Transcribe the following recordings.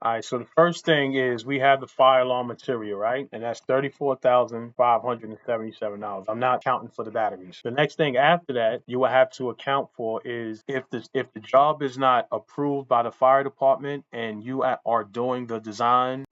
All right, so the first thing is we have the fire alarm material, right? And that's $34,577. I'm not counting for the batteries. The next thing after that you will have to account for is if the job is not approved by the fire department and you are doing the design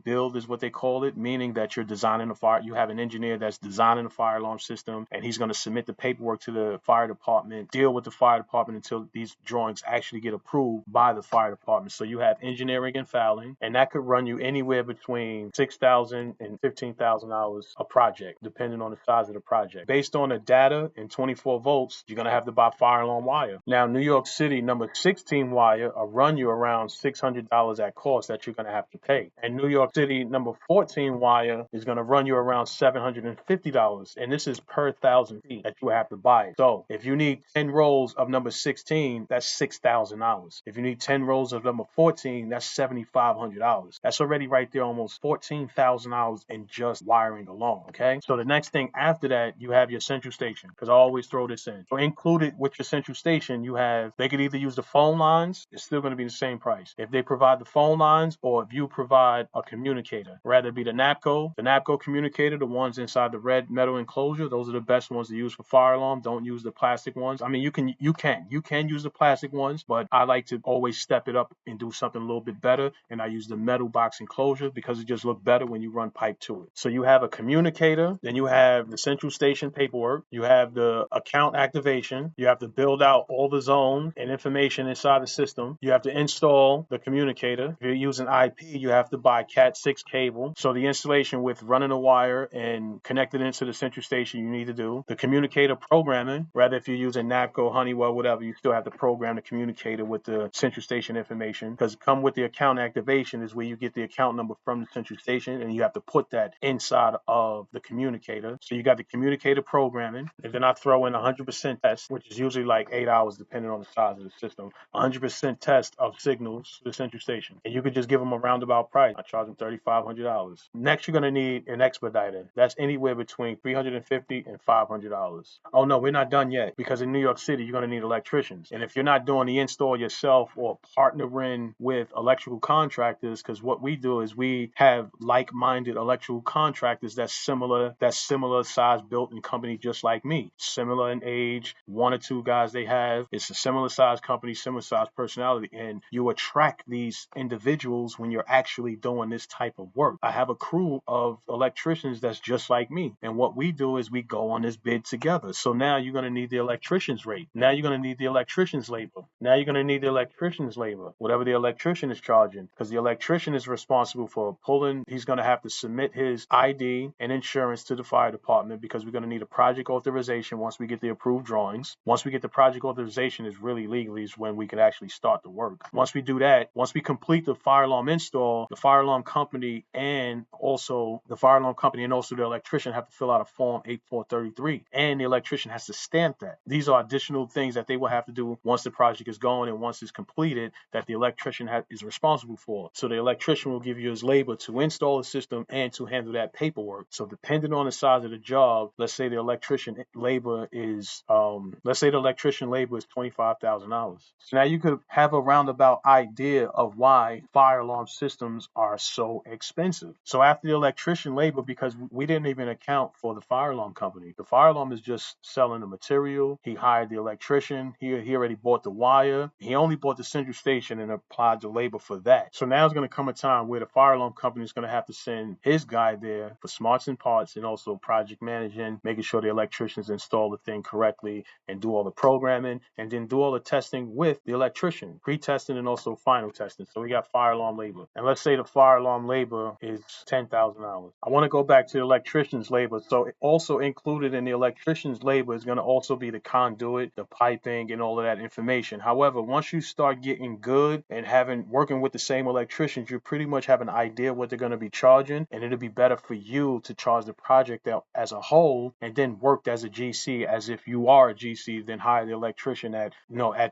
build is what they call it, meaning that you're designing a fire. You have an engineer that's designing a fire alarm system, and he's going to submit the paperwork to the fire department, deal with the fire department until these drawings actually get approved by the fire department. So you have engineering and filing, and that could run you anywhere between $6,000 and $15,000 a project, depending on the size of the project. Based on the data in 24 volts, you're gonna have to buy fire alarm wire. Now, New York City number 16 wire will run you around $600 at cost that you're gonna have to pay, and New York City number 14 wire is gonna run you around $750, and this is per 1,000 feet that you have to buy it. So if you need 10 rolls of number 16, that's $6,000. If you need 10 rolls of number 14, that's $7,500. That's already right there almost $14,000 in just wiring alone. Okay. So the next thing after that, you have your central station, because I always throw this in. So included with your central station, you have, they could either use the phone lines, it's still going to be the same price. If they provide the phone lines or if you provide a communicator, rather it be the NAPCO communicator, the ones inside the red metal enclosure, those are the best ones to use for fire alarm. Don't use the plastic ones. I mean, you can use the plastic ones, but I like to always step it up and do something a little bit better. And I use the metal box enclosure because it just looks better when you run pipe to it. So you have a communicator, then you have the central station paperwork, you have the account activation, you have to build out all the zones and information inside the system. You have to install the communicator. If you're using IP, you have to buy Cat 6 cable. So the installation with running a wire and connecting it into the central station, you need to do the communicator programming. Rather, if you're using NAPCO, Honeywell, whatever, you still have to program the communicator with the central station information, because come with the account activation is where you get the account number from the central station, and you have to put that inside of the communicator. So you got the communicator programming, and then I throw in 100% test, which is usually like 8 hours depending on the size of the system. 100% test of signals to the central station, and you could just give them a roundabout price. I charge them $3,500. Next, you're gonna need an expediter. That's anywhere between $350 and $500. Oh no, we're not done yet, because in New York City you're gonna need electricians, and if you're not doing the install yourself or partnering with electrical contractors, because what we do is we have like-minded electrical contractors that's similar size, built and company just like me, similar in age, one or two guys they have. It's a similar size company, similar size personality, and you attract these individuals when you're actually doing this type of work. I have a crew of electricians that's just like me, and what we do is we go on this bid together. So now you're going to need the electrician's rate. Now you're going to need the electrician's labor. Now you're going to need the electrician's labor, whatever the electrician is charging, because the electrician is responsible for pulling. He's going to have to submit his ID and insurance to the fire department, because we're going to need a project authorization once we get the approved drawings. Once we get the project authorization, is really legally is when we can actually start the work. Once we do that, once we complete the fire alarm install, the fire alarm company and also the electrician have to fill out a form 8433, and the electrician has to stamp that. These are additional things that they will have to do once the project is going and once it's completed, that the electrician is responsible for. So the electrician will give you his labor to install the system and to handle that paperwork. So depending on the size of the job, let's say the electrician labor is $25,000. So now you could have a roundabout idea of why fire alarm systems are so expensive. So after the electrician labor, because we didn't even account for the fire alarm company. The fire alarm is just selling the material. He hired the electrician. He already bought the wire. He only bought the central station and applied the labor for that. So now it's going to come a time where the fire alarm company is going to have to send his guy there for smarts and parts, and also project managing, making sure the electricians install the thing correctly and do all the programming, and then do all the testing with the electrician, pre-testing and also final testing. So we got fire alarm labor. And let's say the fire alarm labor is $10,000. I want to go back to the electrician's labor. So also included in the electrician's labor is going to also be the conduit, the piping, and all of that information. However, once you start getting good and working with the same electricians, you pretty much have an idea what they're going to be charging, and it'll be better for you to charge the project out as a whole and then work as a GC, as if you are a GC, then hire the electrician at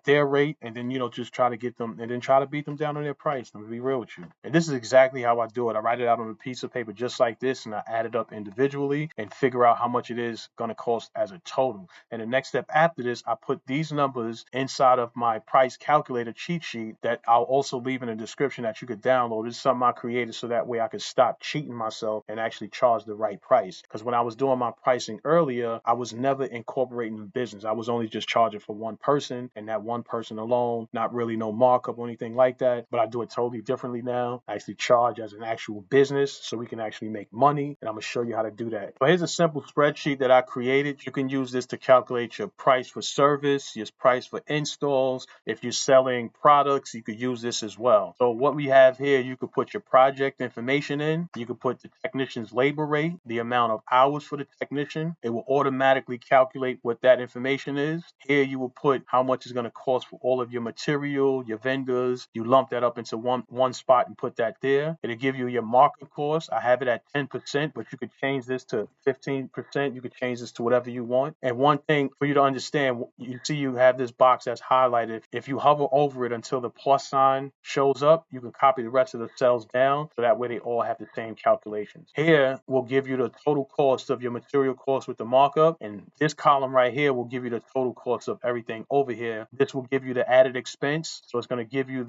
their rate, and then just try to get them, and then try to beat them down on their price. Let me be real with you. And this is exactly how I do it. I write it out on a piece of paper just like this, and I add it up individually and figure out how much it is going to cost as a total. And the next step after this, I put these numbers inside of my price calculator cheat sheet that I'll also leave in the description that you could download. This is something I created so that way I could stop cheating myself and actually charge the right price. Because when I was doing my pricing earlier, I was never incorporating the business. I was only just charging for one person and that one person alone, not really no markup or anything like that. But I do it totally differently now. I actually charge as an actual business so we can actually make money. And I'm going to show you how to do that. So here's a simple spreadsheet that I created. You can use this to calculate your price for service, your price for installs. If you're selling products, you could use this as well. So what we have here, you could put your project information in. You could put the technician's labor rate, the amount of hours for the technician. It will automatically calculate what that information is. Here you will put how much it's going to cost for all of your material, your vendors. You lump that up into one spot and put that there. It'll give you your markup cost. I have it at 10%, but you could change this to 15%. You could change this to whatever you want. And one thing for you to understand, you see you have this box that's highlighted. If you hover over it until the plus sign shows up, you can copy the rest of the cells down so that way they all have the same calculations. Here will give you the total cost of your material cost with the markup, and this column right here will give you the total cost of everything over here. This will give you the added expense, so it's going to give you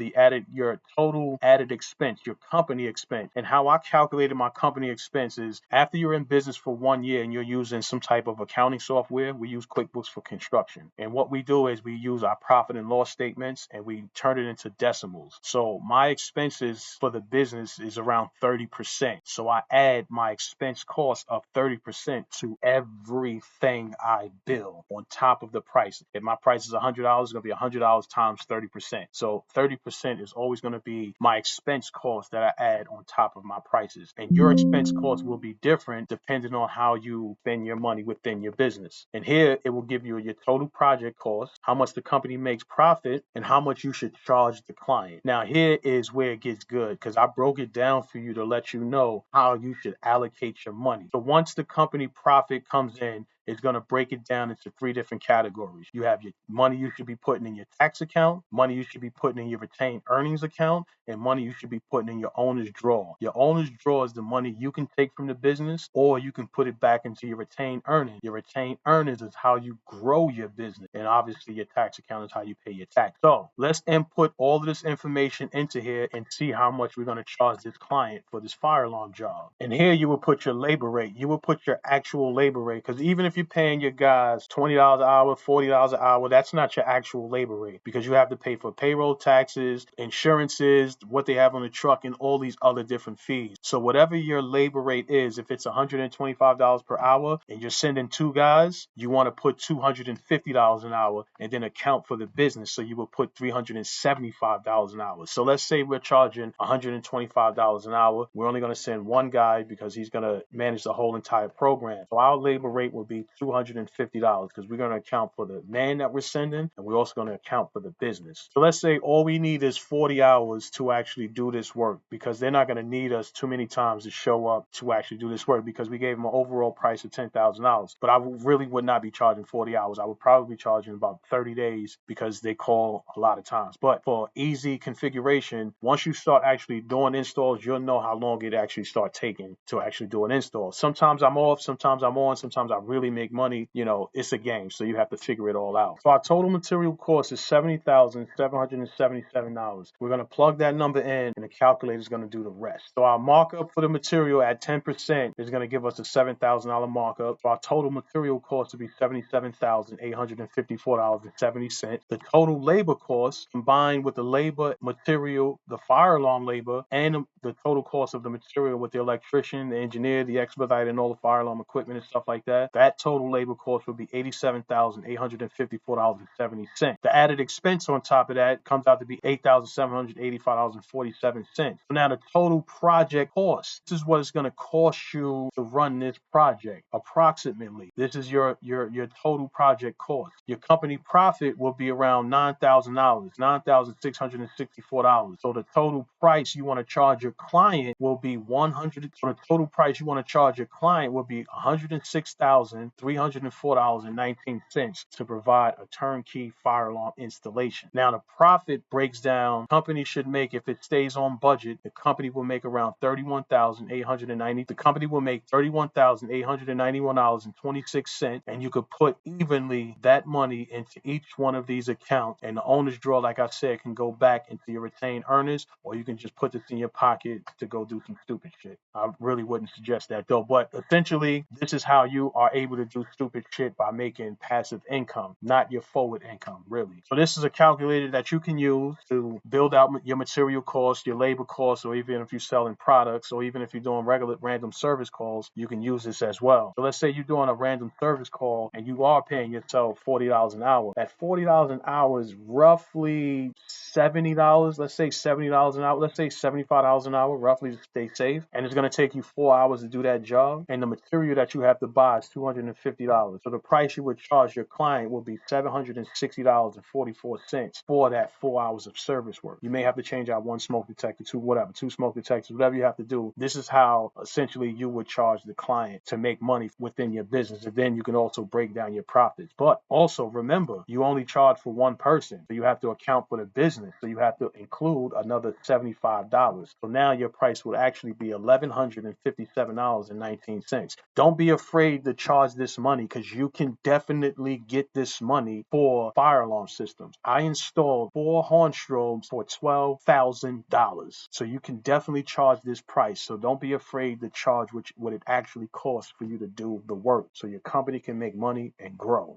your total added expense, your company expense. And how I calculated my company expenses, after you're in business for 1 year and you're using some type of accounting software, we use QuickBooks for construction. And what we do is we use our profit and loss statements and we turn it into decimals. So my expenses for the business is around 30%. So I add my expense cost of 30% to everything I bill on top of the price. If my price is $100, it's going to be $100 times 30%. So 30% is always going to be my expense cost that I add on top of my prices. And your expense cost will be different depending on how you spend your money within your business. And here it will give you your total project cost, how much the company makes profit, and how much you should charge the client. Now here is where it gets good, because I broke it down for you to let you know how you should allocate your money. So once the company profit comes in, it's going to break it down into 3 different categories. You have your money you should be putting in your tax account, money you should be putting in your retained earnings account, and money you should be putting in your owner's drawer. Your owner's drawer is the money you can take from the business, or you can put it back into your retained earnings. Your retained earnings is how you grow your business, and obviously your tax account is how you pay your tax. So let's input all of this information into here and see how much we're going to charge this client for this fire alarm job. And here you will put your labor rate. You will put your actual labor rate, because even if you're paying your guys $20 an hour, $40 an hour, that's not your actual labor rate, because you have to pay for payroll taxes, insurances, what they have on the truck, and all these other different fees. So whatever your labor rate is, if it's $125 per hour and you're sending 2 guys, you want to put $250 an hour and then account for the business. So you will put $375 an hour. So let's say we're charging $125 an hour. We're only going to send 1 guy because he's going to manage the whole entire program. So our labor rate will be $250 because we're going to account for the man that we're sending, and we're also going to account for the business. So let's say all we need is 40 hours to actually do this work, because they're not going to need us too many times to show up to actually do this work, because we gave them an overall price of $10,000. But I really would not be charging 40 hours. I would probably be charging about 30 days because they call a lot of times. But for easy configuration, once you start actually doing installs, you'll know how long it actually start taking to actually do an install. Sometimes I'm off, sometimes I'm on, sometimes I really make money. It's a game, so you have to figure it all out. So our total material cost is $70,777. We're going to plug that number in, and the calculator is going to do the rest. So our markup for the material at 10% is going to give us a $7,000 markup. So our total material cost will be $77,854.70. The total labor cost, combined with the labor, material, the fire alarm labor, and the total cost of the material with the electrician, the engineer, the expediter, and all the fire alarm equipment and stuff like that, that total labor cost would be $87,854.70. The added expense on top of that comes out to be $8,785.47. So now the total project cost, this is what it's going to cost you to run this project approximately. This is your total project cost. Your company profit will be around $9,000, $9,664. So the total price you want to charge your client will be $106,954. $304.19 to provide a turnkey fire alarm installation. Now the profit breaks down. Company should make, if it stays on budget, the company will make around $31,890. The company will make $31,891.26, and you could put evenly that money into each one of these accounts. And the owner's draw, like I said, can go back into your retained earnings, or you can just put this in your pocket to go do some stupid shit. I really wouldn't suggest that though. But essentially, this is how you are able to do stupid shit by making passive income, not your forward income, really. So this is a calculator that you can use to build out your material costs, your labor costs, or even if you're selling products, or even if you're doing regular random service calls, you can use this as well. So let's say you're doing a random service call and you are paying yourself $40 an hour. That $40 an hour is roughly $70. Let's say $70 an hour. Let's say $75 an hour, roughly, to stay safe. And it's going to take you 4 hours to do that job. And the material that you have to buy is $250. So the price you would charge your client will be $760.44 for that 4 hours of service work. You may have to change out one smoke detector, two smoke detectors, whatever you have to do. This is how essentially you would charge the client to make money within your business. And then you can also break down your profits. But also remember, you only charge for one person. So you have to account for the business. So you have to include another $75. So now your price would actually be $1,157.19. Don't be afraid to charge this money, because you can definitely get this money for fire alarm systems. I installed 4 horn strobes for $12,000. So you can definitely charge this price. So don't be afraid to charge what it actually costs for you to do the work, so your company can make money and grow.